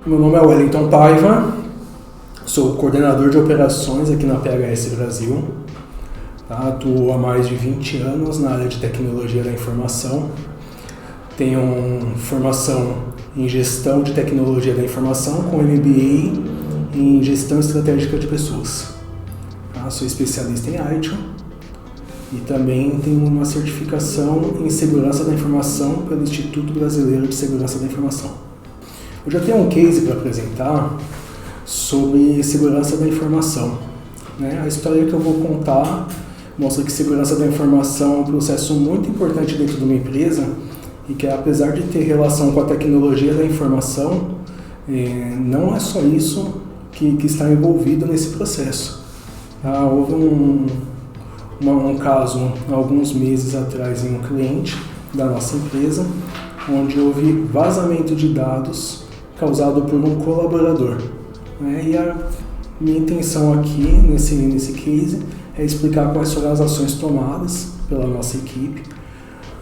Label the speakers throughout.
Speaker 1: Meu nome é Wellington Paiva, sou coordenador de operações aqui na PHS Brasil. Atuo há mais de 20 anos na área de tecnologia da informação. Tenho formação em gestão de tecnologia da informação com MBA em gestão estratégica de pessoas. Sou especialista em ITIL e também tenho uma certificação em segurança da informação pelo Instituto Brasileiro de Segurança da Informação. Eu já tenho um case para apresentar sobre segurança da informação. A história que eu vou contar mostra que segurança da informação é um processo muito importante dentro de uma empresa e que, apesar de ter relação com a tecnologia da informação, não é só isso que está envolvido nesse processo. Houve um caso, há alguns meses atrás, em um cliente da nossa empresa, onde houve vazamento de dados causado por um colaborador. E a minha intenção aqui, nesse case, é explicar quais foram as ações tomadas pela nossa equipe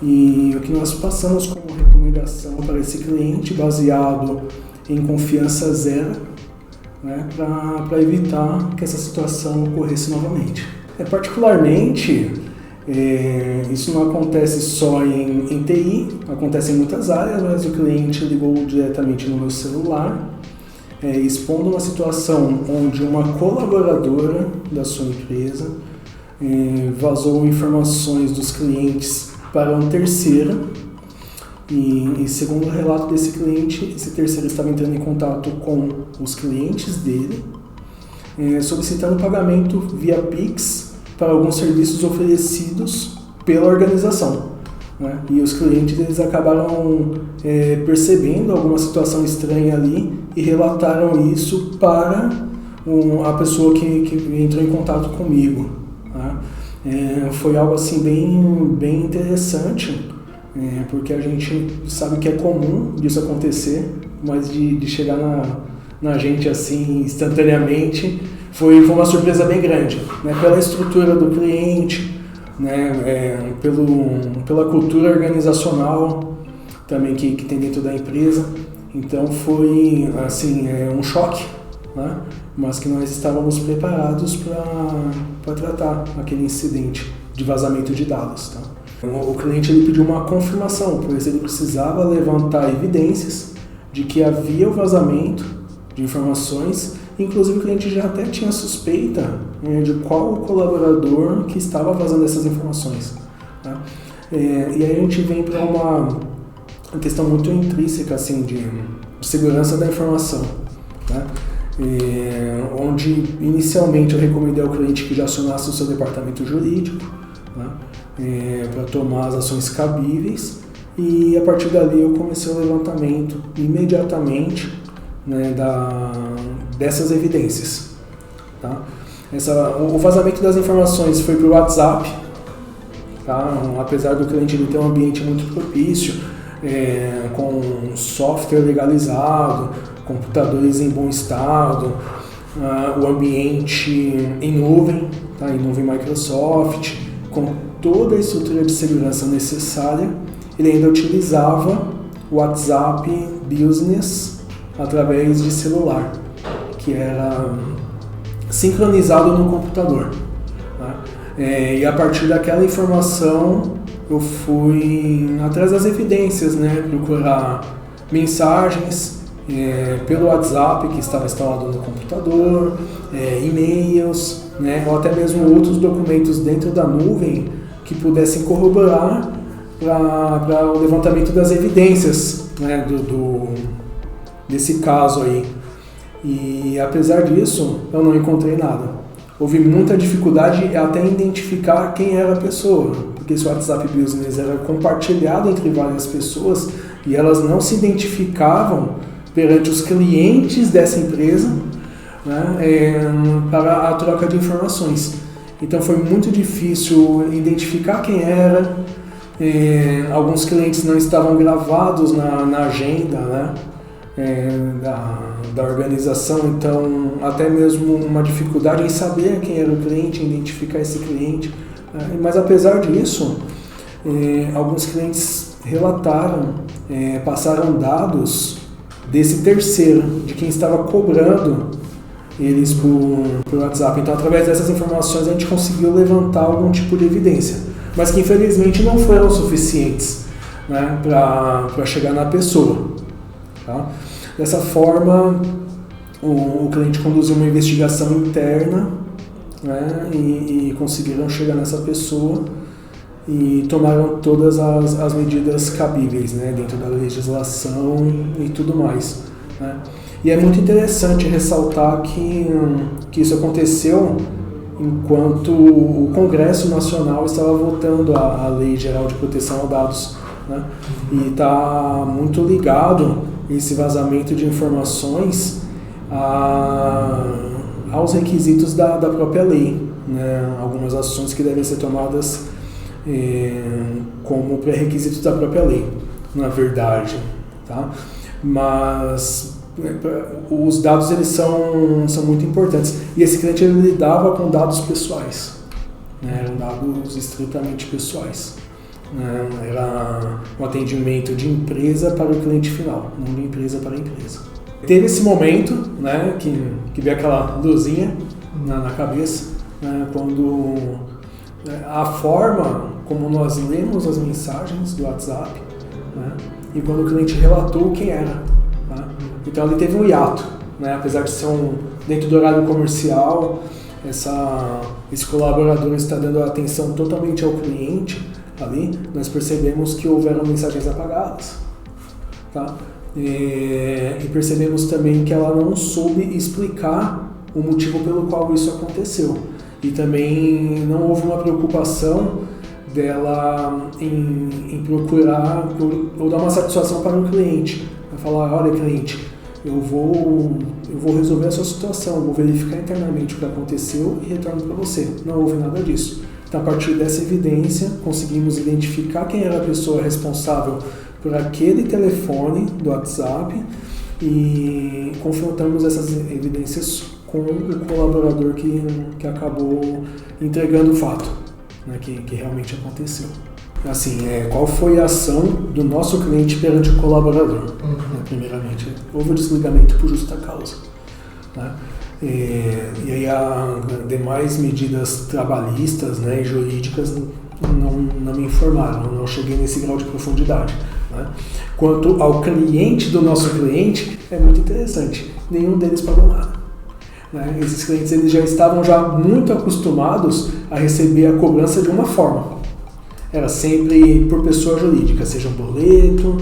Speaker 1: e o que nós passamos como recomendação para esse cliente, baseado em confiança zero, para evitar que essa situação ocorresse novamente. Particularmente, isso não acontece só em TI, acontece em muitas áreas, mas o cliente ligou diretamente no meu celular, expondo uma situação onde uma colaboradora da sua empresa vazou informações dos clientes para um terceiro e segundo o relato desse cliente, esse terceiro estava entrando em contato com os clientes dele, solicitando pagamento via Pix para alguns serviços oferecidos pela organização. E os clientes eles acabaram percebendo alguma situação estranha ali e relataram isso para a pessoa que entrou em contato comigo. Foi algo assim bem interessante, porque a gente sabe que é comum disso acontecer, mas de chegar na gente assim instantaneamente foi uma surpresa bem grande, pela estrutura do cliente, pela cultura organizacional também que tem dentro da empresa. Então foi assim, um choque, mas que nós estávamos preparados para tratar aquele incidente de vazamento de dados. O cliente ele pediu uma confirmação, pois ele precisava levantar evidências de que havia o vazamento de informações. Inclusive o cliente já até tinha suspeita de qual o colaborador que estava vazando essas informações. E aí a gente vem para uma questão muito intrínseca assim, de segurança da informação. Onde inicialmente eu recomendei ao cliente que já acionasse o seu departamento jurídico para tomar as ações cabíveis, e a partir dali eu comecei o levantamento imediatamente dessas evidências. O vazamento das informações foi por WhatsApp, apesar do cliente ter um ambiente muito propício, com software legalizado, computadores em bom estado, o ambiente em nuvem Microsoft, com toda a estrutura de segurança necessária. Ele ainda utilizava o WhatsApp Business através de celular, que era sincronizado no computador. E a partir daquela informação eu fui atrás das evidências, procurar mensagens pelo WhatsApp que estava instalado no computador, e-mails, ou até mesmo outros documentos dentro da nuvem que pudessem corroborar para o levantamento das evidências desse caso aí. E apesar disso, eu não encontrei nada. Houve muita dificuldade até em identificar quem era a pessoa, porque esse WhatsApp Business era compartilhado entre várias pessoas e elas não se identificavam perante os clientes dessa empresa, para a troca de informações. Então foi muito difícil identificar quem era. Alguns clientes não estavam gravados na agenda da organização, então até mesmo uma dificuldade em saber quem era o cliente, identificar esse cliente. Mas apesar disso, alguns clientes relataram, passaram dados desse terceiro, de quem estava cobrando eles por WhatsApp. Então, através dessas informações, a gente conseguiu levantar algum tipo de evidência, mas que infelizmente não foram suficientes, né, para chegar na pessoa. Tá? Dessa forma, o cliente conduziu uma investigação interna, né, e conseguiram chegar nessa pessoa e tomaram todas as medidas cabíveis, né, dentro da legislação e tudo mais. Né? E é muito interessante ressaltar que isso aconteceu enquanto o Congresso Nacional estava votando a Lei Geral de Proteção a Dados. Né? E está muito ligado esse vazamento de informações aos requisitos da própria lei. Né? Algumas ações que devem ser tomadas como pré-requisitos da própria lei, na verdade. Tá? Mas os dados eles são muito importantes. E esse cliente ele lidava com dados pessoais, né? Eram dados estritamente pessoais. Né? Era um atendimento de empresa para o cliente final, não de empresa para empresa. Teve esse momento, né, que veio aquela luzinha na cabeça, né, quando a forma como nós lemos as mensagens do WhatsApp, né, e quando o cliente relatou quem era. Né? Então ele teve um hiato, né? Apesar de ser dentro do horário comercial, esse colaborador está dando atenção totalmente ao cliente ali, nós percebemos que houveram mensagens apagadas. Tá? E percebemos também que ela não soube explicar o motivo pelo qual isso aconteceu. E também não houve uma preocupação dela em procurar ou dar uma satisfação para o cliente. Falar, olha cliente, eu vou resolver a sua situação, vou verificar internamente o que aconteceu e retorno para você. Não houve nada disso. Então, a partir dessa evidência, conseguimos identificar quem era a pessoa responsável por aquele telefone do WhatsApp e confrontamos essas evidências com o colaborador que acabou entregando o fato, né, que realmente aconteceu. Assim, qual foi a ação do nosso cliente perante o colaborador? Né, primeiramente, houve o desligamento por justa causa. Né? E aí, demais medidas trabalhistas, né, e jurídicas não me informaram, não cheguei nesse grau de profundidade. Né? Quanto ao cliente do nosso cliente, é muito interessante, nenhum deles pagou nada. Né? Esses clientes eles já estavam muito acostumados a receber a cobrança de uma forma. Era sempre por pessoa jurídica, seja um boleto,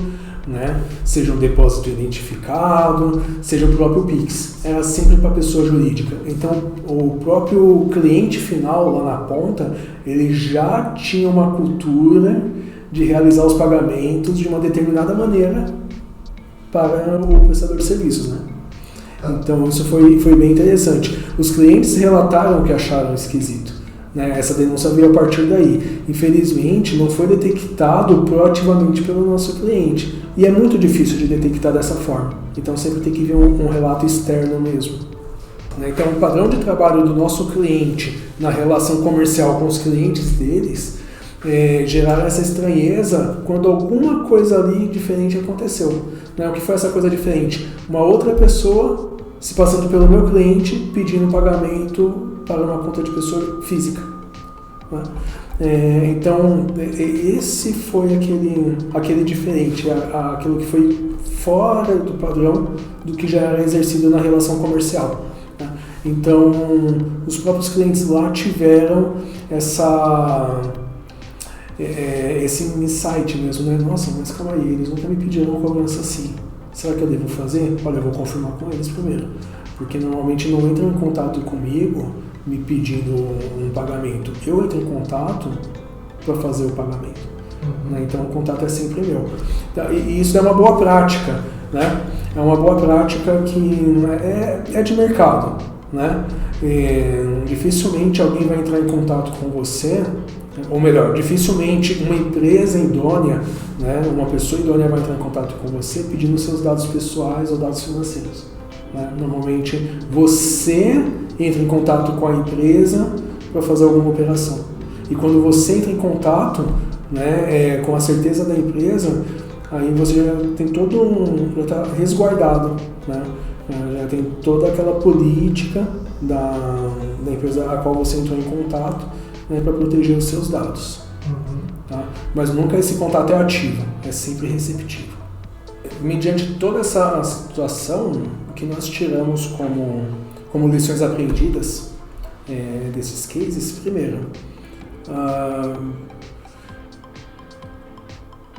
Speaker 1: né, seja um depósito identificado, seja o próprio Pix. Era sempre para pessoa jurídica. Então, o próprio cliente final lá na ponta, ele já tinha uma cultura de realizar os pagamentos de uma determinada maneira para o prestador de serviços, né? Então, isso foi bem interessante. Os clientes relataram que acharam esquisito. Né? Essa denúncia veio a partir daí. Infelizmente, não foi detectado proativamente pelo nosso cliente. E é muito difícil de detectar dessa forma. Então, sempre tem que vir um relato externo mesmo. Né? Então, o padrão de trabalho do nosso cliente na relação comercial com os clientes deles gerar essa estranheza quando alguma coisa ali diferente aconteceu. Né? O que foi essa coisa diferente? Uma outra pessoa se passando pelo meu cliente pedindo pagamento para uma conta de pessoa física. Né? Então, esse foi aquele diferente, aquilo que foi fora do padrão do que já era exercido na relação comercial. Né? Então, os próprios clientes lá tiveram esse insight mesmo, né? Nossa, mas calma aí, eles nunca me pediram uma cobrança assim. Será que eu devo fazer? Olha, eu vou confirmar com eles primeiro. Porque normalmente não entram em contato comigo me pedindo um pagamento. Eu entro em contato para fazer o pagamento. Né? Então o contato é sempre meu. E isso é uma boa prática. Né? É uma boa prática que é de mercado. Né? Dificilmente alguém vai entrar em contato com você, ou melhor, dificilmente uma empresa idônea, né, uma pessoa idônea vai entrar em contato com você pedindo seus dados pessoais ou dados financeiros. Né? Normalmente você entra em contato com a empresa para fazer alguma operação. E quando você entra em contato, né, com a certeza da empresa, aí você já tem já está resguardado, né? Já tem toda aquela política da empresa a qual você entrou em contato, né, para proteger os seus dados. Tá? Mas nunca esse contato é ativo, é sempre receptivo. Mediante toda essa situação, o que nós tiramos como lições aprendidas desses cases, primeiro,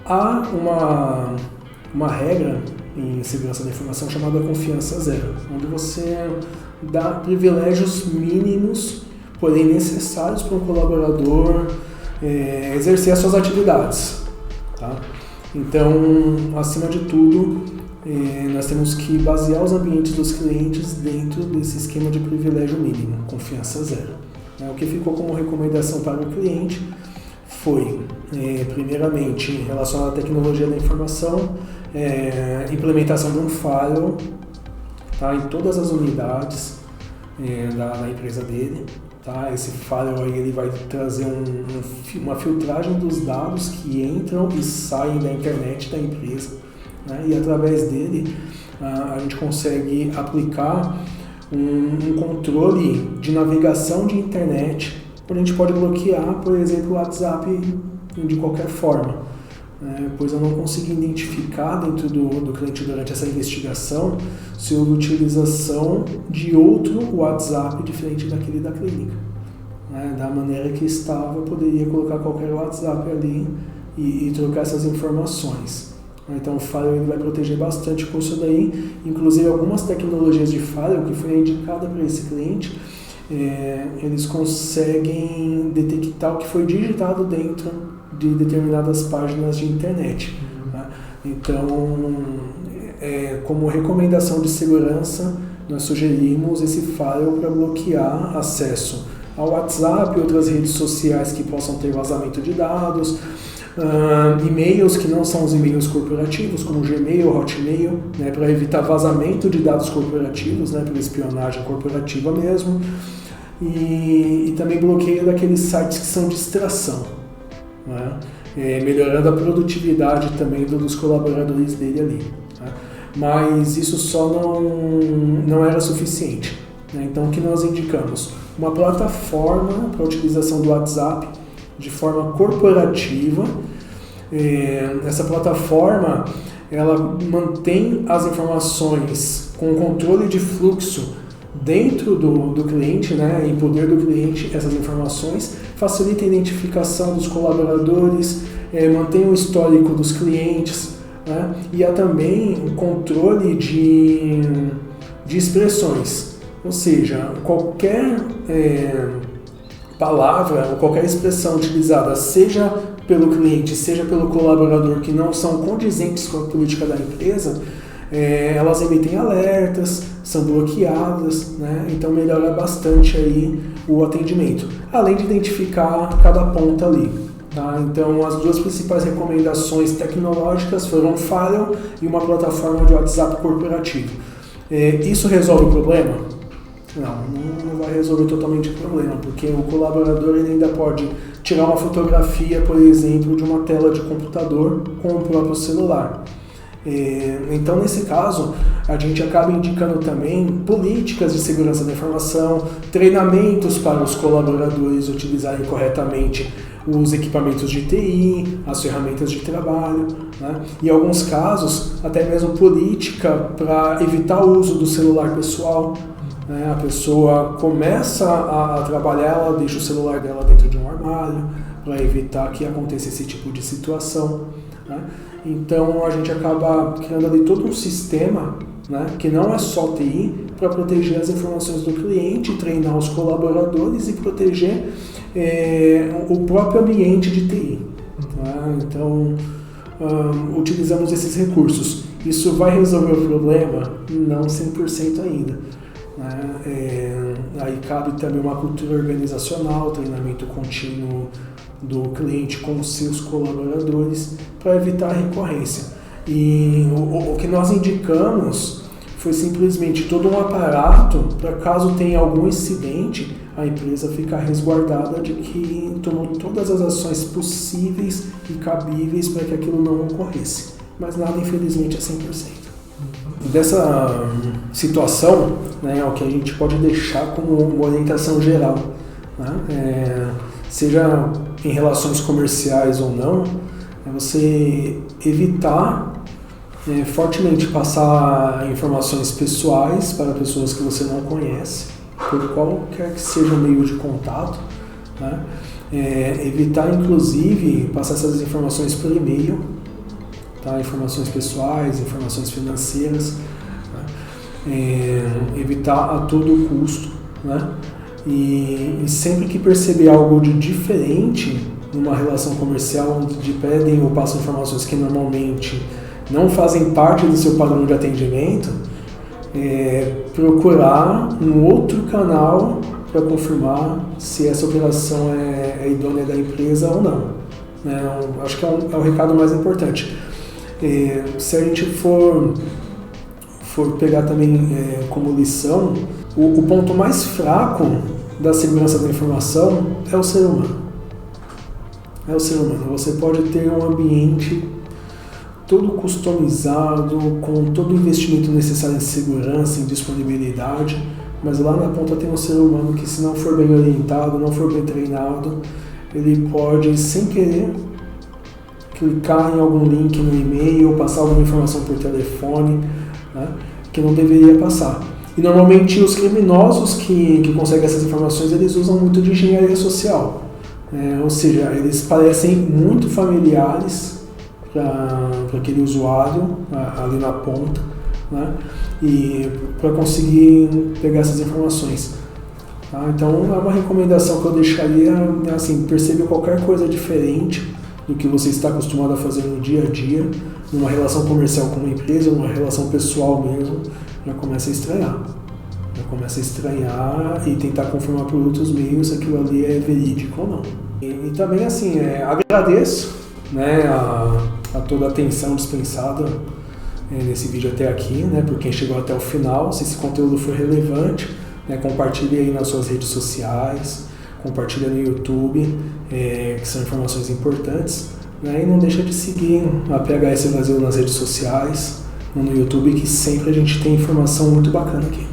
Speaker 1: há uma regra em segurança da informação chamada confiança zero, onde você dá privilégios mínimos, porém necessários para um colaborador exercer as suas atividades. Tá? Então, acima de tudo, nós temos que basear os ambientes dos clientes dentro desse esquema de privilégio mínimo, confiança zero. O que ficou como recomendação para o cliente foi, primeiramente, relacionado à tecnologia da informação, implementação de um firewall, tá, em todas as unidades da empresa dele. Tá? Esse firewall aí, ele vai trazer uma filtragem dos dados que entram e saem da internet da empresa, né? E através dele a gente consegue aplicar um controle de navegação de internet, onde a gente pode bloquear, por exemplo, o WhatsApp de qualquer forma, pois eu não consegui identificar dentro do cliente durante essa investigação se houve utilização de outro WhatsApp diferente daquele da clínica. Da maneira que estava, eu poderia colocar qualquer WhatsApp ali e trocar essas informações. Então o firewall vai proteger bastante com isso daí, inclusive algumas tecnologias de firewall que foi indicada para esse cliente, eles conseguem detectar o que foi digitado dentro de determinadas páginas de internet. Tá? Então, como recomendação de segurança, nós sugerimos esse firewall para bloquear acesso ao WhatsApp e outras redes sociais que possam ter vazamento de dados, e-mails que não são os e-mails corporativos, como Gmail, Hotmail, né, para evitar vazamento de dados corporativos, né, por espionagem corporativa mesmo, e também bloqueio daqueles sites que são distração, né, melhorando a produtividade também dos colaboradores dele ali. Tá? Mas isso só não era suficiente. Né? Então o que nós indicamos? Uma plataforma para a utilização do WhatsApp de forma corporativa. Essa plataforma ela mantém as informações com controle de fluxo dentro do cliente, né, em poder do cliente, essas informações, facilita a identificação dos colaboradores, mantém o histórico dos clientes, né, e há também o controle de expressões, ou seja, qualquer palavra ou qualquer expressão utilizada, seja pelo cliente, seja pelo colaborador, que não são condizentes com a política da empresa, elas emitem alertas, são bloqueadas, né? Então melhora bastante aí o atendimento, além de identificar cada ponta ali. Tá? Então as duas principais recomendações tecnológicas foram um firewall e uma plataforma de WhatsApp corporativo. Isso resolve o problema? Não vai resolver totalmente o problema, porque o colaborador ele ainda pode tirar uma fotografia, por exemplo, de uma tela de computador com o próprio celular. Então, nesse caso, a gente acaba indicando também políticas de segurança da informação, treinamentos para os colaboradores utilizarem corretamente os equipamentos de TI, as ferramentas de trabalho, né? E em alguns casos, até mesmo política para evitar o uso do celular pessoal. A pessoa começa a trabalhar, ela deixa o celular dela dentro de um armário para evitar que aconteça esse tipo de situação. Né? Então a gente acaba criando ali todo um sistema, né, que não é só TI, para proteger as informações do cliente, treinar os colaboradores e proteger o próprio ambiente de TI. Né? Então utilizamos esses recursos. Isso vai resolver o problema? Não 100% ainda. Aí cabe também uma cultura organizacional, treinamento contínuo do cliente com os seus colaboradores para evitar a recorrência. E o que nós indicamos foi simplesmente todo um aparato para caso tenha algum incidente, a empresa ficar resguardada de que tomou todas as ações possíveis e cabíveis para que aquilo não ocorresse. mas nada infelizmente é 100%. Dessa situação, né, é o que a gente pode deixar como uma orientação geral, né? Seja em relações comerciais ou não, é você evitar fortemente passar informações pessoais para pessoas que você não conhece, por qualquer que seja o meio de contato, né? Evitar inclusive passar essas informações por e-mail, tá? Informações pessoais, informações financeiras, né? Evitar a todo custo, né? E sempre que perceber algo de diferente numa relação comercial onde pedem ou passam informações que normalmente não fazem parte do seu padrão de atendimento, procurar um outro canal para confirmar se essa operação é idônea da empresa ou não, né? Acho que é o recado mais importante. Se a gente for pegar também como lição, o ponto mais fraco da segurança da informação é o ser humano. É o ser humano. Você pode ter um ambiente todo customizado, com todo o investimento necessário em segurança, em disponibilidade, mas lá na ponta tem um ser humano que, se não for bem orientado, não for bem treinado, ele pode, sem querer, clicar em algum link no e-mail, passar alguma informação por telefone, né, que não deveria passar. E normalmente os criminosos que conseguem essas informações, eles usam muito de engenharia social, ou seja, eles parecem muito familiares para aquele usuário ali na ponta, né, e para conseguir pegar essas informações. Tá? Então, uma recomendação que eu deixaria é assim: perceba qualquer coisa diferente do que você está acostumado a fazer no dia a dia, numa relação comercial com uma empresa, numa relação pessoal mesmo, já começa a estranhar. Já começa a estranhar e tentar confirmar por outros meios se aquilo ali é verídico ou não. E também, assim, agradeço, né, a toda a atenção dispensada nesse vídeo até aqui, né, por quem chegou até o final. Se esse conteúdo for relevante, né, compartilhe aí nas suas redes sociais, compartilha no YouTube, que são informações importantes, né, e não deixa de seguir a PHS Brasil nas redes sociais, no YouTube, que sempre a gente tem informação muito bacana aqui.